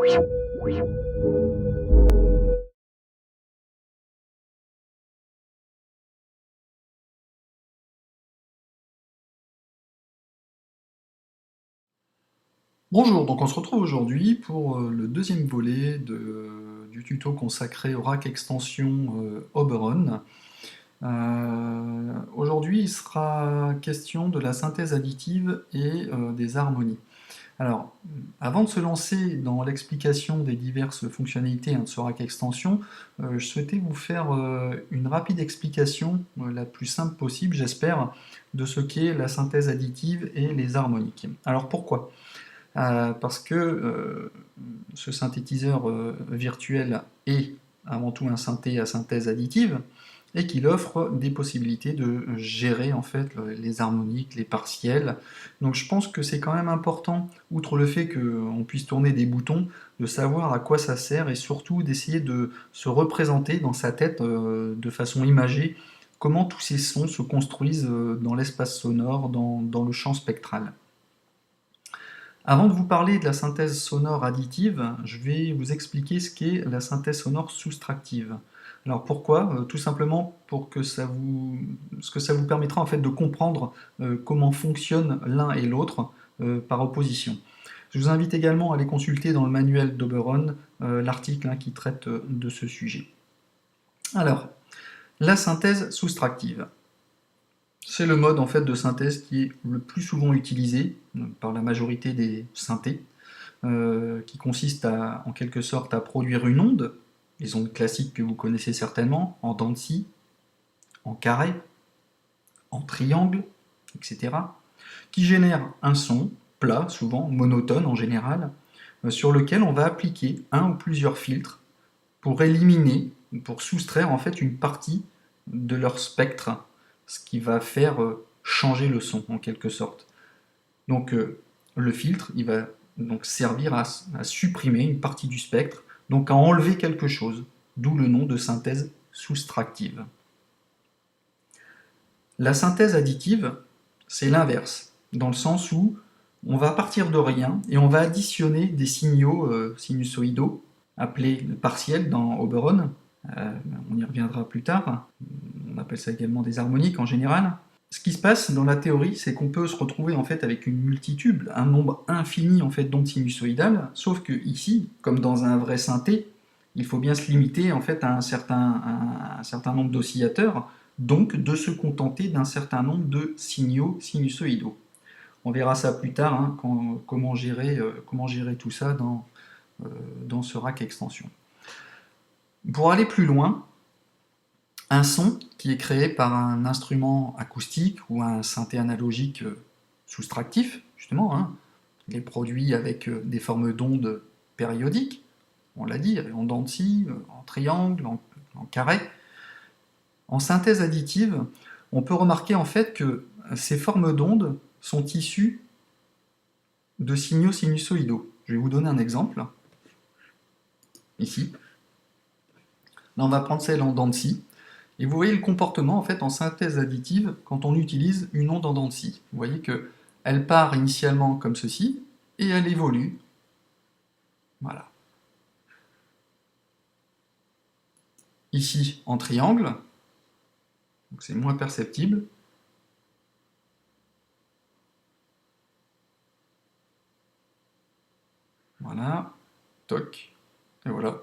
Bonjour, donc on se retrouve aujourd'hui pour le deuxième volet du tuto consacré au rack extension Oberon. Aujourd'hui, il sera question de la synthèse additive et des harmonies. Alors, avant de se lancer dans l'explication des diverses fonctionnalités de ce rack extension, je souhaitais vous faire une rapide explication, la plus simple possible, j'espère, de ce qu'est la synthèse additive et les harmoniques. Alors pourquoi ? Parce que ce synthétiseur virtuel est avant tout un synthé à synthèse additive et qu'il offre des possibilités de gérer en fait les harmoniques, les partiels. Donc je pense que c'est quand même important, outre le fait qu'on puisse tourner des boutons, de savoir à quoi ça sert et surtout d'essayer de se représenter dans sa tête de façon imagée comment tous ces sons se construisent dans l'espace sonore, dans le champ spectral. Avant de vous parler de la synthèse sonore additive, je vais vous expliquer ce qu'est la synthèse sonore soustractive. Alors pourquoi Tout simplement pour que ce que ça vous permettra en fait de comprendre comment fonctionnent l'un et l'autre par opposition. Je vous invite également à aller consulter dans le manuel d'Oberon l'article qui traite de ce sujet. Alors, la synthèse soustractive. C'est le mode en fait de synthèse qui est le plus souvent utilisé par la majorité des synthés, qui consiste en quelque sorte à produire une onde, les ondes classiques que vous connaissez certainement, en dents de scie, en carré, en triangle, etc., qui génère un son plat, souvent monotone en général, sur lequel on va appliquer un ou plusieurs filtres pour éliminer, pour soustraire en fait une partie de leur spectre, ce qui va faire changer le son en quelque sorte. Donc le filtre, il va donc servir à supprimer une partie du spectre, donc à enlever quelque chose, d'où le nom de synthèse soustractive. La synthèse additive, c'est l'inverse, dans le sens où on va partir de rien et on va additionner des signaux sinusoïdaux, appelés partiels dans Oberon, on y reviendra plus tard, on appelle ça également des harmoniques en général. Ce qui se passe dans la théorie, c'est qu'on peut se retrouver en fait avec une multitude, un nombre infini en fait d'ondes sinusoïdales, sauf que ici, comme dans un vrai synthé, il faut bien se limiter en fait à un certain nombre d'oscillateurs, donc de se contenter d'un certain nombre de signaux sinusoïdaux. On verra ça plus tard, comment gérer tout ça dans ce rack extension. Pour aller plus loin, un son qui est créé par un instrument acoustique ou un synthé analogique soustractif, justement, il est produit avec des formes d'ondes périodiques, on l'a dit, en dents de scie, en triangle, en carré. En synthèse additive, on peut remarquer en fait que ces formes d'ondes sont issues de signaux sinusoïdaux. Je vais vous donner un exemple. Ici. Là, on va prendre celle en dents de scie. Et vous voyez le comportement en fait en synthèse additive quand on utilise une onde en dents de scie. Vous voyez qu'elle part initialement comme ceci et elle évolue. Voilà. Ici en triangle, donc c'est moins perceptible. Voilà, toc, et voilà.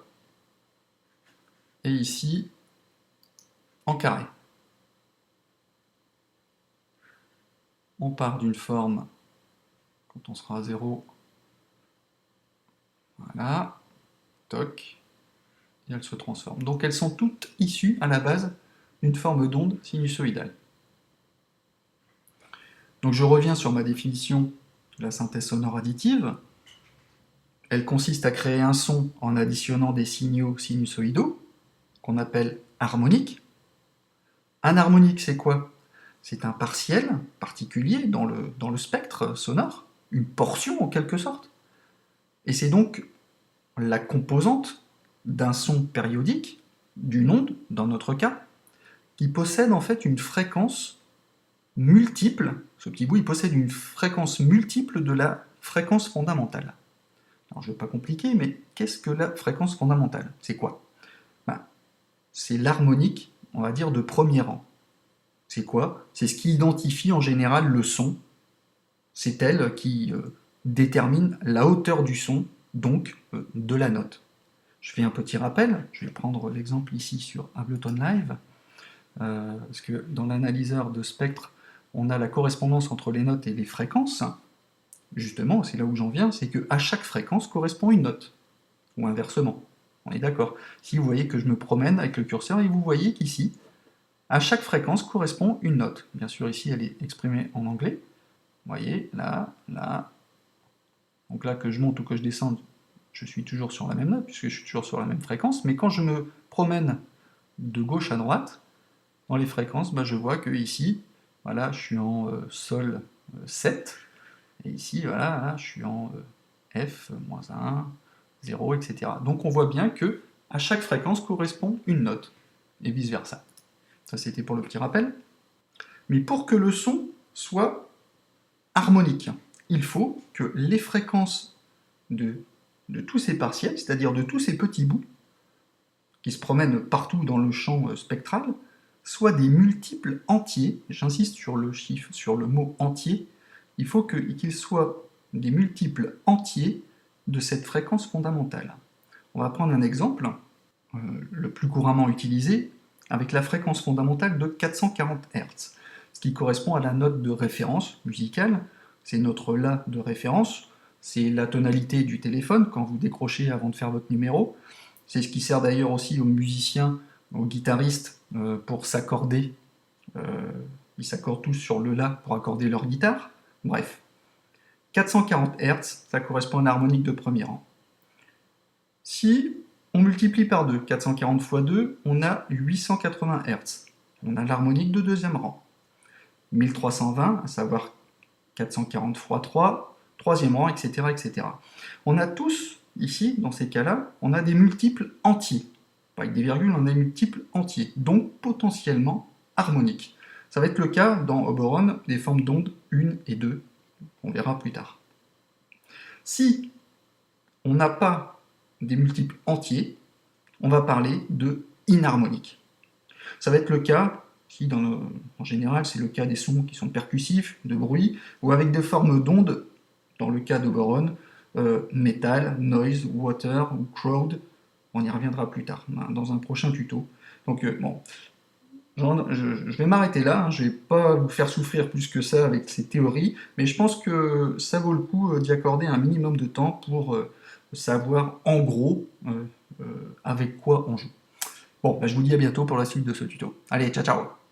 Et ici en carré. On part d'une forme, quand on sera à 0, voilà, toc, et elles se transforment. Donc elles sont toutes issues à la base d'une forme d'onde sinusoïdale. Donc je reviens sur ma définition de la synthèse sonore additive. Elle consiste à créer un son en additionnant des signaux sinusoïdaux, qu'on appelle harmoniques. Un harmonique, c'est quoi? C'est un partiel particulier dans le spectre sonore, une portion en quelque sorte. Et c'est donc la composante d'un son périodique, d'une onde, dans notre cas, qui possède en fait une fréquence multiple. Ce petit bout, il possède une fréquence multiple de la fréquence fondamentale. Alors, je ne vais pas compliquer, mais qu'est-ce que la fréquence fondamentale? C'est quoi? Ben, c'est l'harmonique, on va dire, de premier rang. C'est quoi? C'est ce qui identifie en général le son. C'est elle qui détermine la hauteur du son, donc de la note. Je fais un petit rappel, je vais prendre l'exemple ici sur Ableton Live, parce que dans l'analyseur de spectre, on a la correspondance entre les notes et les fréquences. Justement, c'est là où j'en viens, c'est qu'à chaque fréquence correspond une note, ou inversement. On est d'accord. Si vous voyez que je me promène avec le curseur, et vous voyez qu'ici, à chaque fréquence correspond une note. Bien sûr, ici, elle est exprimée en anglais. Vous voyez, là, là. Donc là, que je monte ou que je descende, je suis toujours sur la même note, puisque je suis toujours sur la même fréquence. Mais quand je me promène de gauche à droite, dans les fréquences, je vois que ici, voilà, je suis en Sol 7, et ici, voilà, là, je suis en F-1, 0, etc. Donc on voit bien que à chaque fréquence correspond une note, et vice-versa. Ça, c'était pour le petit rappel. Mais pour que le son soit harmonique, il faut que les fréquences de tous ces partiels, c'est-à-dire de tous ces petits bouts, qui se promènent partout dans le champ spectral, soient des multiples entiers, j'insiste sur le chiffre, sur le mot entier, il faut qu'ils soient des multiples entiers de cette fréquence fondamentale. On va prendre un exemple, le plus couramment utilisé, avec la fréquence fondamentale de 440 Hz, ce qui correspond à la note de référence musicale, c'est notre La de référence, c'est la tonalité du téléphone quand vous décrochez avant de faire votre numéro, c'est ce qui sert d'ailleurs aussi aux musiciens, aux guitaristes pour s'accorder, ils s'accordent tous sur le La pour accorder leur guitare, bref. 440 Hz, ça correspond à une harmonique de premier rang. Si on multiplie par 2, 440 fois 2, on a 880 Hz. On a l'harmonique de deuxième rang. 1320, à savoir 440 fois 3, troisième rang, etc., etc. On a tous, ici, dans ces cas-là, on a des multiples entiers. Pas avec des virgules, on a des multiples entiers, donc potentiellement harmoniques. Ça va être le cas dans Oberon des formes d'ondes 1 et 2. On verra plus tard. Si on n'a pas des multiples entiers, on va parler de inharmonique. Ça va être le cas, si en général c'est le cas des sons qui sont percussifs, de bruit, ou avec des formes d'ondes, dans le cas d'Oberon, metal, noise, water ou crowd, on y reviendra plus tard, dans un prochain tuto. Donc bon, je vais m'arrêter là, je ne vais pas vous faire souffrir plus que ça avec ces théories, mais je pense que ça vaut le coup d'y accorder un minimum de temps pour savoir en gros avec quoi on joue. Bon, je vous dis à bientôt pour la suite de ce tuto. Allez, ciao ciao!